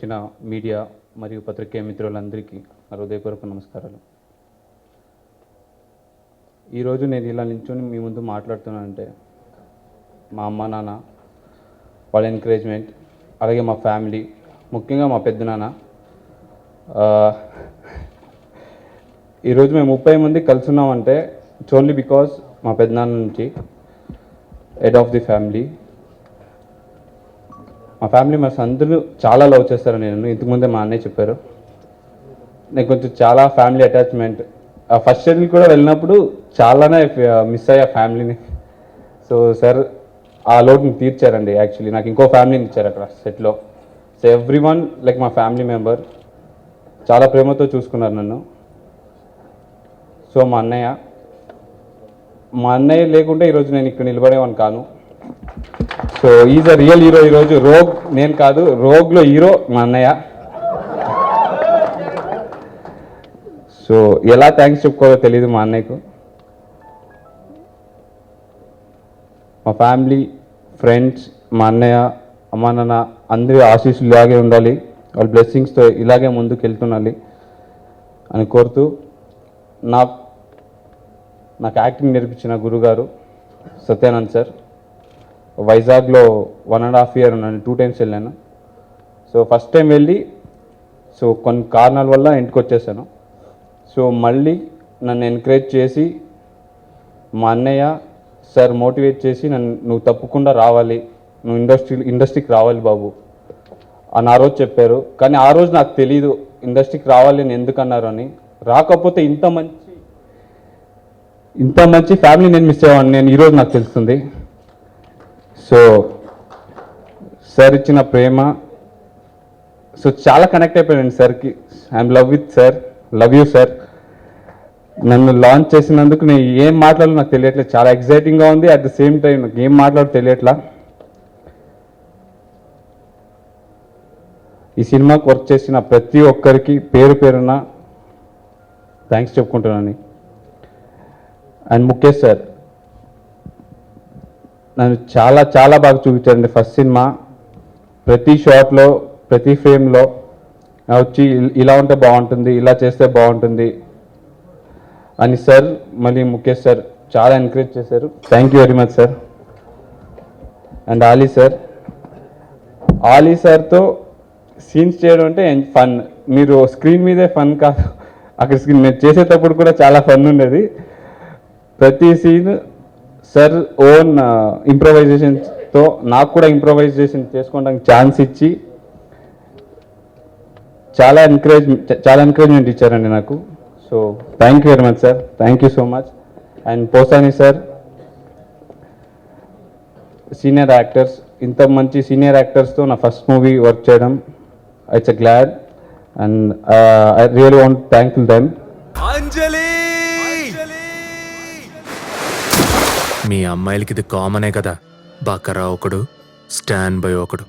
వచ్చిన మీడియా మరియు పత్రికేయ మిత్రులందరికీ నా హృదయపూర్వక నమస్కారాలు. ఈరోజు నేను ఇలా నిల్చొని మీ ముందు మాట్లాడుతున్నానంటే మా అమ్మ నాన్న వాళ్ళ ఎంకరేజ్మెంట్, అలాగే మా ఫ్యామిలీ, ముఖ్యంగా మా పెద్దనాన్న. ఈరోజు మేము 30 మంది కలిసి ఉన్నామంటే ఇట్స్ ఓన్లీ బికాజ్ మా పెద్దనాన్న నుంచి, హెడ్ ఆఫ్ ది ఫ్యామిలీ. మా ఫ్యామిలీ మెంబర్స్ అందరూ చాలా లవ్ చేస్తారు. నేను ఇంతకుముందే మా అన్నయ్య చెప్పారు, నేను కొంచెం చాలా ఫ్యామిలీ అటాచ్మెంట్. ఫస్ట్ ఇయర్కి కూడా వెళ్ళినప్పుడు చాలానే మిస్ అయ్యా ఫ్యామిలీని. సో సార్ ఆ లోటుని తీర్చారండి. యాక్చువల్లీ నాకు ఇంకో ఫ్యామిలీని ఇచ్చారు అక్కడ సెట్లో. సో ఎవ్రీ వన్ లైక్ మా ఫ్యామిలీ మెంబర్ చాలా ప్రేమతో చూసుకున్నారు నన్ను. సో మా అన్నయ్య లేకుంటే ఈరోజు నేను ఇక్కడ నిలబడేవాడిని కాను. So is a real hero. ఈరోజు రోగ్ నేను కాదు, రోగ్లో హీరో మా అన్నయ్య. సో ఎలా థ్యాంక్స్ చెప్పుకోవాలో తెలియదు మా అన్నయ్యకు. మా ఫ్యామిలీ, ఫ్రెండ్స్, మా అన్నయ్య, అమ్మా నాన్న అందరి ఆశీస్సులు ఇలాగే ఉండాలి, వాళ్ళ బ్లెస్సింగ్స్తో ఇలాగే ముందుకు వెళ్తుండాలి అని కోరుతూ, నాకు యాక్టింగ్ నేర్పించిన గురుగారు సత్యానంద్ సార్. వైజాగ్లో 1.5 year ఉన్నాను, 2 times వెళ్ళాను. సో ఫస్ట్ టైం వెళ్ళి సో కొన్ని కారణాల వల్ల ఇంటికి వచ్చేసాను. సో మళ్ళీ నన్ను ఎంకరేజ్ చేసి మా అన్నయ్య సార్ మోటివేట్ చేసి నువ్వు తప్పకుండా రావాలి, నువ్వు ఇండస్ట్రీకి రావాలి బాబు అని ఆ రోజు చెప్పారు. కానీ ఆ రోజు నాకు తెలీదు ఇండస్ట్రీకి రావాలి అని ఎందుకన్నారు అని. రాకపోతే ఇంత మంచి ఫ్యామిలీ నేను మిస్ అయ్యాను నేను ఈరోజు నాకు తెలుస్తుంది. సో సార్ ఇచ్చిన ప్రేమ, సో చాలా కనెక్ట్ అయిపోయాను సార్కి. I'm love with sir, love you sir. నన్ను లాంచ్ చేసినందుకు నేను ఏం మాట్లాడాలో నాకు తెలియట్లేదు, చాలా ఎక్సైటింగ్గా ఉంది. అట్ ద సేమ్ టైం నాకు ఏం మాట్లాడో తెలియట్లా. ఈ సినిమాకి వర్క్ చేసిన ప్రతి ఒక్కరికి పేరు పేరున థ్యాంక్స్ చెప్పుకుంటున్నాను. అండ్ ముఖేష్ సార్ నన్ను చాలా చాలా బాగా చూపించారండి. ఫస్ట్ సినిమా ప్రతి షాట్లో, ప్రతి ఫ్రేమ్లో వచ్చి ఇలా ఉంటే బాగుంటుంది, ఇలా చేస్తే బాగుంటుంది అని సార్, మళ్ళీ ముఖేష్ సార్ చాలా ఎంకరేజ్ చేశారు. Thank you very much sir. And Ali సార్తో సీన్స్ చేయడం అంటే ఫన్. మీరు స్క్రీన్ మీదే ఫన్ కాదు, అక్కడ నేను చేసేటప్పుడు కూడా చాలా ఫన్ ఉండేది. ప్రతి సీన్ సార్ ఓన్ ఇంప్రొవైజేషన్తో నాకు కూడా ఇంప్రొవైజేషన్ చేసుకోవడానికి ఛాన్స్ ఇచ్చి చాలా ఎంకరేజ్మెంట్ ఇచ్చారండి నాకు. So thank you very much sir, thank you so much. And Posani sir, senior actors, ఇంత మంచి సీనియర్ యాక్టర్స్తో నా ఫస్ట్ మూవీ వర్క్ చేయడం, it's a glad and I really want thank them. మీ అమ్మాయిలకి ఇది కామనే కదా, బకరా ఒకడు, స్టాండ్ బై ఒకడు.